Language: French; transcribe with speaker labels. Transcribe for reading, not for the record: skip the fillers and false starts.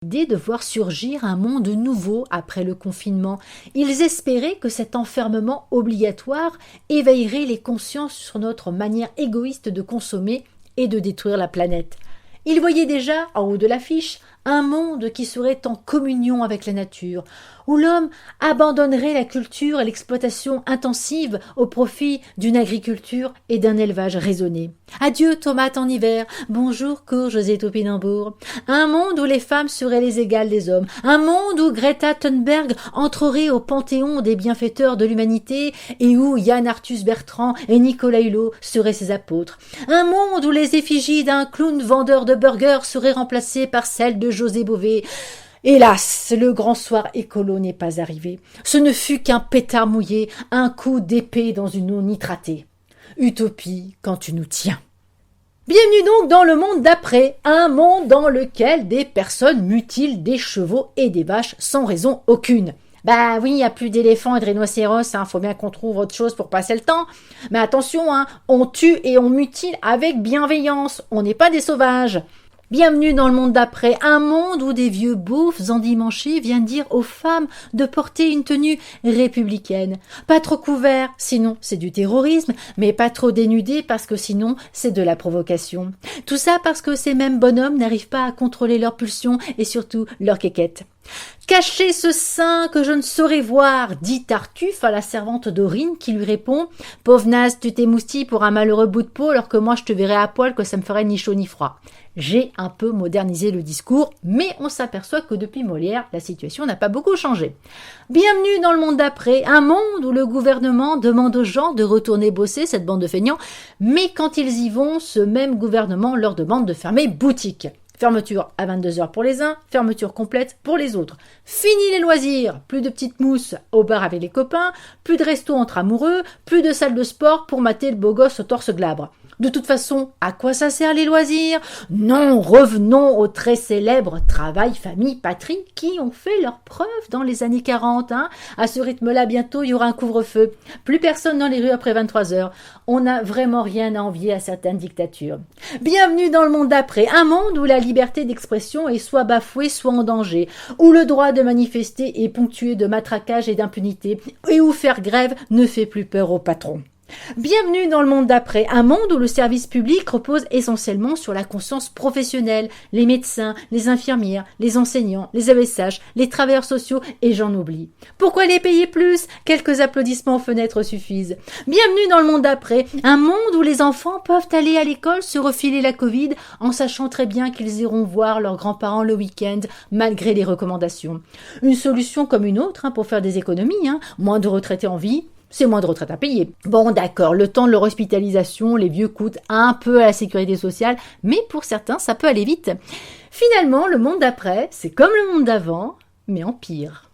Speaker 1: L'idée de voir surgir un monde nouveau après le confinement. Ils espéraient que cet enfermement obligatoire éveillerait les consciences sur notre manière égoïste de consommer et de détruire la planète. Ils voyaient déjà, en haut de l'affiche, un monde qui serait en communion avec la nature, où l'homme abandonnerait la culture et l'exploitation intensive au profit d'une agriculture et d'un élevage raisonné. Adieu tomates en hiver, bonjour courges et topinambours. Un monde où les femmes seraient les égales des hommes, un monde où Greta Thunberg entrerait au panthéon des bienfaiteurs de l'humanité et où Yann Arthus Bertrand et Nicolas Hulot seraient ses apôtres. Un monde où les effigies d'un clown vendeur de burgers seraient remplacées par celles de José Bové. Hélas, le grand soir écolo n'est pas arrivé. Ce ne fut qu'un pétard mouillé, un coup d'épée dans une eau nitratée. Utopie quand tu nous tiens. Bienvenue donc dans le monde d'après, un monde dans lequel des personnes mutilent des chevaux et des vaches sans raison aucune. Bah oui, il n'y a plus d'éléphants et de rhinocéros, faut bien qu'on trouve autre chose pour passer le temps. Mais attention, on tue et on mutile avec bienveillance, on n'est pas des sauvages. Bienvenue dans le monde d'après, un monde où des vieux beaufs endimanchés viennent dire aux femmes de porter une tenue républicaine. Pas trop couvert, sinon c'est du terrorisme, mais pas trop dénudé parce que sinon c'est de la provocation. Tout ça parce que ces mêmes bonhommes n'arrivent pas à contrôler leurs pulsions et surtout leurs quéquettes. Cachez ce sein que je ne saurais voir, dit Tartuffe à la servante d'Aurine qui lui répond « Pauvre naze, tu t'émoustilles pour un malheureux bout de peau alors que moi je te verrais à poil que ça me ferait ni chaud ni froid. » J'ai un peu modernisé le discours, mais on s'aperçoit que depuis Molière, la situation n'a pas beaucoup changé. Bienvenue dans le monde d'après, un monde où le gouvernement demande aux gens de retourner bosser, cette bande de feignants, mais quand ils y vont, ce même gouvernement leur demande de fermer boutique. Fermeture à 22h pour les uns, fermeture complète pour les autres. Fini les loisirs, plus de petites mousses au bar avec les copains, plus de resto entre amoureux, plus de salle de sport pour mater le beau gosse au torse glabre. De toute façon, à quoi ça sert les loisirs? Non, revenons aux très célèbres travail, famille, patrie qui ont fait leurs preuves dans les années 40. À ce rythme-là, bientôt, il y aura un couvre-feu. Plus personne dans les rues après 23h. On n'a vraiment rien à envier à certaines dictatures. Bienvenue dans le monde d'après, un monde où la liberté d'expression est soit bafouée, soit en danger, où le droit de manifester est ponctué de matraquage et d'impunité, et où faire grève ne fait plus peur aux patrons. Bienvenue dans le monde d'après, un monde où le service public repose essentiellement sur la conscience professionnelle, les médecins, les infirmières, les enseignants, les AESH, les travailleurs sociaux et j'en oublie. Pourquoi les payer plus? Quelques applaudissements aux fenêtres suffisent. Bienvenue dans le monde d'après, un monde où les enfants peuvent aller à l'école se refiler la Covid en sachant très bien qu'ils iront voir leurs grands-parents le week-end malgré les recommandations. Une solution comme une autre pour faire des économies, moins de retraités en vie. C'est moins de retraite à payer. Bon, d'accord, le temps de leur hospitalisation, les vieux coûtent un peu à la sécurité sociale, mais pour certains, ça peut aller vite. Finalement, le monde d'après, c'est comme le monde d'avant, mais en pire.